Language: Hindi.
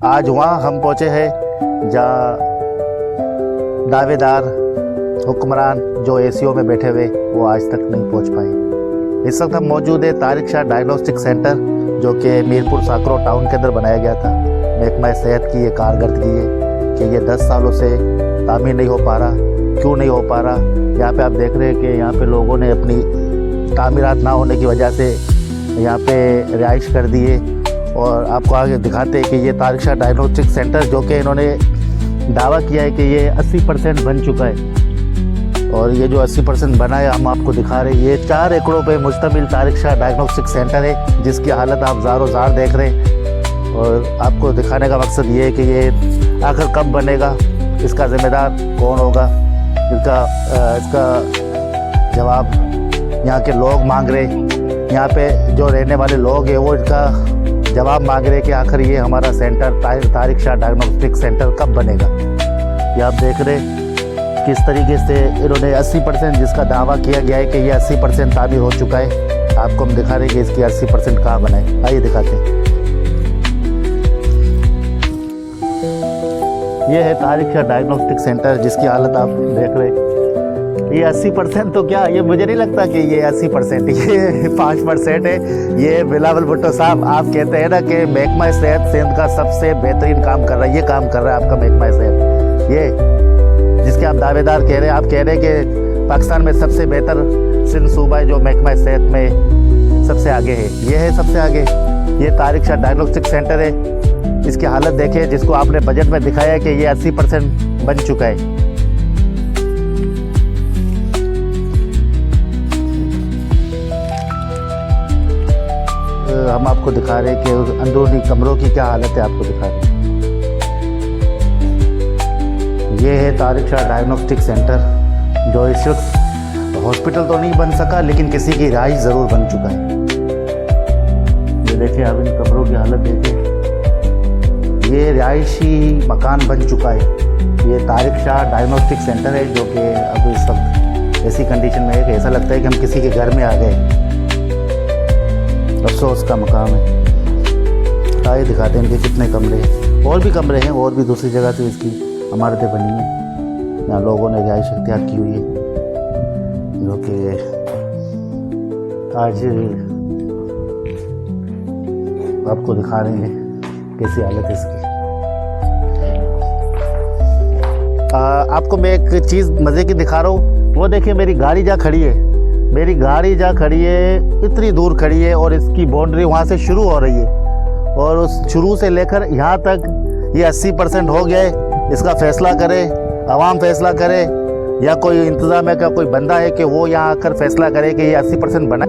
आज वहाँ हम पहुँचे हैं जहाँ दावेदार हुक्मरान जो एसीओ में बैठे हुए वो आज तक नहीं पहुँच पाए। इस वक्त हम मौजूद है तारिक शाह डायग्नोस्टिक सेंटर जो कि मीरपुर साकरो टाउन के अंदर बनाया गया था। महकमा सेहत की ये कारकर्दगी है कि ये 10 सालों से तामीर नहीं हो पा रहा। क्यों नहीं हो पा रहा? यहाँ पे आप देख रहे हैं कि यहाँ पे लोगों ने अपनी तामीरात ना होने की वजह से यहाँ पे रिहाइश कर दी है। और आपको आगे दिखाते हैं कि ये तारिक शाह डायग्नोस्टिक सेंटर जो कि इन्होंने दावा किया है कि ये 80% बन चुका है। और ये जो 80% बना है हम आपको दिखा रहे हैं। ये 4 एकड़ों पे मुश्तमिल तारिक शाह डायग्नोस्टिक सेंटर है जिसकी हालत आप ज़ारो ज़ार देख रहे हैं। और आपको दिखाने का मकसद ये है कि ये आखिर कब बनेगा, इसका ज़िम्मेदार कौन होगा, इसका जवाब यहाँ के लोग मांग रहे। यहाँ पे जो रहने वाले लोग हैं वो इसका जवाब मांग रहे कि आखिर ये हमारा centre Tariq Shah diagnostic centre कब बनेगा। ये आप देख रहे किस तरीके से इन्होंने 80% जिसका दावा किया गया है कि ये 80% तामीर हो चुका है, आपको हम दिखा रहे हैं कि इसकी 80% कहाँ बनाए। आइए दिखाते हैं। ये है तारिक शाह डायग्नोस्टिक सेंटर जिसकी हालत आप देख रहे हैं। ये 80% तो क्या, ये मुझे नहीं लगता कि ये 80%, ये 5% है। ये बिलावल भुट्टो साहब, आप कहते हैं ना कि महकमा सेहत सिंध का सबसे बेहतरीन काम कर रहा है, ये काम कर रहा है आपका महकमा सेहत। ये जिसके आप दावेदार कह रहे हैं, आप कह रहे हैं कि पाकिस्तान में सबसे बेहतर सिंध सूबा है जो महकमा सेहत में सबसे आगे है। ये है सबसे आगे, ये तारिक शाह डायग्नोस्टिक सेंटर है। इसकी हालत देखिए जिसको आपने बजट में दिखाया है कि ये 80% बन चुका है। हम आपको दिखा रहे हैं कि अंदरूनी कमरों की क्या हालत है, आपको दिखा रहे हैं। ये है तारिक शाह डायग्नोस्टिक सेंटर जो इस वक्त हॉस्पिटल तो नहीं बन सका लेकिन किसी की रिहाइश ज़रूर बन चुका है। ये देखिए आप इन कमरों की हालत देखिए, ये रिहायशी मकान बन चुका है। ये तारिक शाह डायग्नोस्टिक सेंटर है जो कि अब इस वक्त ऐसी कंडीशन में है कि ऐसा लगता है कि हम किसी के घर में आ गए। अफसोस का मकाम है। आइए दिखाते हैं इनके कितने कमरे हैं। और भी कमरे हैं, और भी दूसरी जगह से इसकी इमारतें बनी हैं। यहाँ लोगों ने रिहाइश इख्तियार की हुई है जो कि आज आपको दिखा रहे हैं कैसी हालत है इसकी। आपको मैं एक चीज़ मज़े की दिखा रहा हूँ। वो देखिए मेरी गाड़ी जहाँ खड़ी है, मेरी गाड़ी जहाँ खड़ी है इतनी दूर खड़ी है और इसकी बाउंड्री वहाँ से शुरू हो रही है और उस शुरू से लेकर यहाँ तक ये 80% हो गया है। इसका फ़ैसला करे, आवाम फ़ैसला करे या कोई इंतज़ाम है का कोई बंदा है कि वो यहाँ आकर फ़ैसला करे कि ये 80% बना।